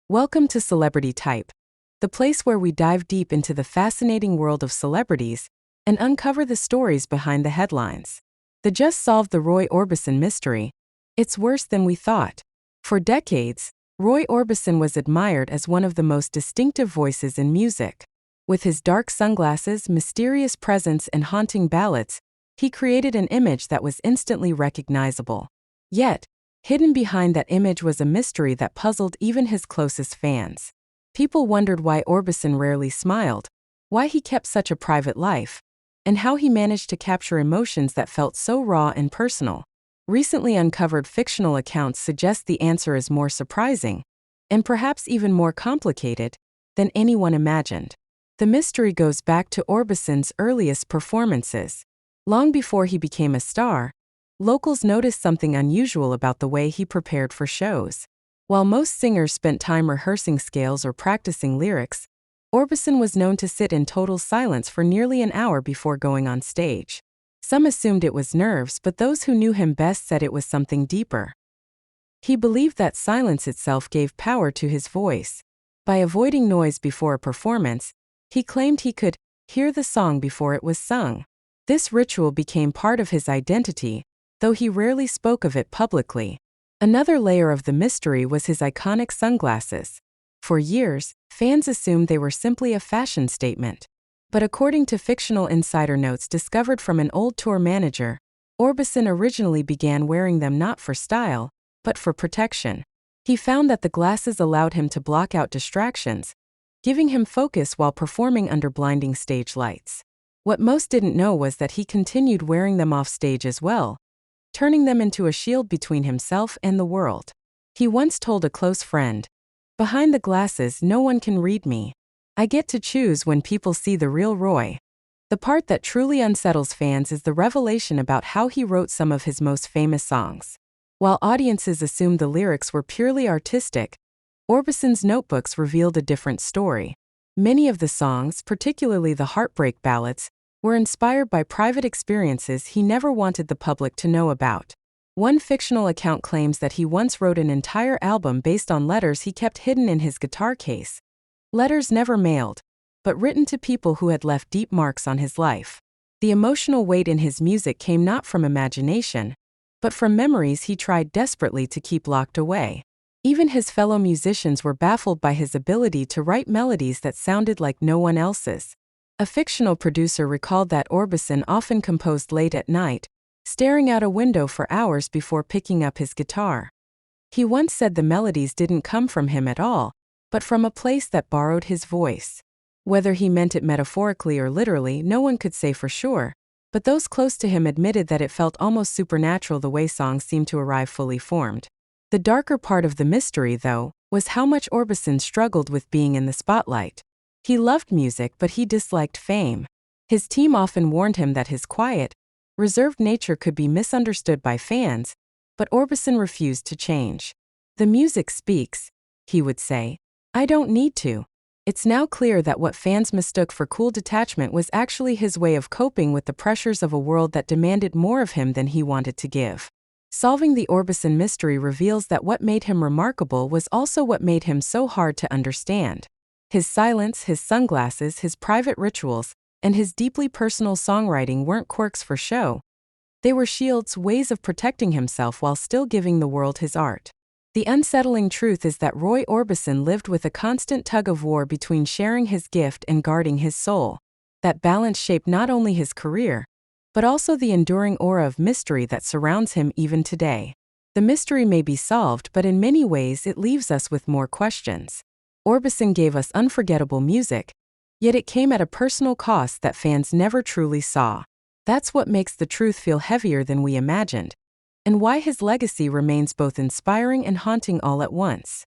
Welcome to Celebrity Type, the place where we dive deep into the fascinating world of celebrities and uncover the stories behind the headlines. The Just Solved the Roy Orbison mystery. It's worse than we thought. For decades, Roy Orbison was admired as one of the most distinctive voices in music. With his dark sunglasses, mysterious presence, and haunting ballads, he created an image that was instantly recognizable. Yet, hidden behind that image was a mystery that puzzled even his closest fans. People wondered why Orbison rarely smiled, why he kept such a private life, and how he managed to capture emotions that felt so raw and personal. Recently uncovered fictional accounts suggest the answer is more surprising, and perhaps even more complicated, than anyone imagined. The mystery goes back to Orbison's earliest performances. Long before he became a star, locals noticed something unusual about the way he prepared for shows. While most singers spent time rehearsing scales or practicing lyrics, Orbison was known to sit in total silence for nearly an hour before going on stage. Some assumed it was nerves, but those who knew him best said it was something deeper. He believed that silence itself gave power to his voice. By avoiding noise before a performance, he claimed he could hear the song before it was sung. This ritual became part of his identity, though he rarely spoke of it publicly. Another layer of the mystery was his iconic sunglasses. For years, fans assumed they were simply a fashion statement. But according to fictional insider notes discovered from an old tour manager, Orbison originally began wearing them not for style, but for protection. He found that the glasses allowed him to block out distractions, giving him focus while performing under blinding stage lights. What most didn't know was that he continued wearing them off stage as well, turning them into a shield between himself and the world. He once told a close friend, "Behind the glasses, no one can read me. I get to choose when people see the real Roy." The part that truly unsettles fans is the revelation about how he wrote some of his most famous songs. While audiences assumed the lyrics were purely artistic, Orbison's notebooks revealed a different story. Many of the songs, particularly the heartbreak ballads, were inspired by private experiences he never wanted the public to know about. One fictional account claims that he once wrote an entire album based on letters he kept hidden in his guitar case. Letters never mailed, but written to people who had left deep marks on his life. The emotional weight in his music came not from imagination, but from memories he tried desperately to keep locked away. Even his fellow musicians were baffled by his ability to write melodies that sounded like no one else's. A fictional producer recalled that Orbison often composed late at night, staring out a window for hours before picking up his guitar. He once said the melodies didn't come from him at all, but from a place that borrowed his voice. Whether he meant it metaphorically or literally, no one could say for sure, but those close to him admitted that it felt almost supernatural the way songs seemed to arrive fully formed. The darker part of the mystery, though, was how much Orbison struggled with being in the spotlight. He loved music, but he disliked fame. His team often warned him that his quiet, reserved nature could be misunderstood by fans, but Orbison refused to change. "The music speaks," he would say. "I don't need to." It's now clear that what fans mistook for cool detachment was actually his way of coping with the pressures of a world that demanded more of him than he wanted to give. Solving the Orbison mystery reveals that what made him remarkable was also what made him so hard to understand. His silence, his sunglasses, his private rituals, and his deeply personal songwriting weren't quirks for show. They were shields, ways of protecting himself while still giving the world his art. The unsettling truth is that Roy Orbison lived with a constant tug-of-war between sharing his gift and guarding his soul. That balance shaped not only his career, but also the enduring aura of mystery that surrounds him even today. The mystery may be solved, but in many ways it leaves us with more questions. Orbison gave us unforgettable music, yet it came at a personal cost that fans never truly saw. That's what makes the truth feel heavier than we imagined, and why his legacy remains both inspiring and haunting all at once.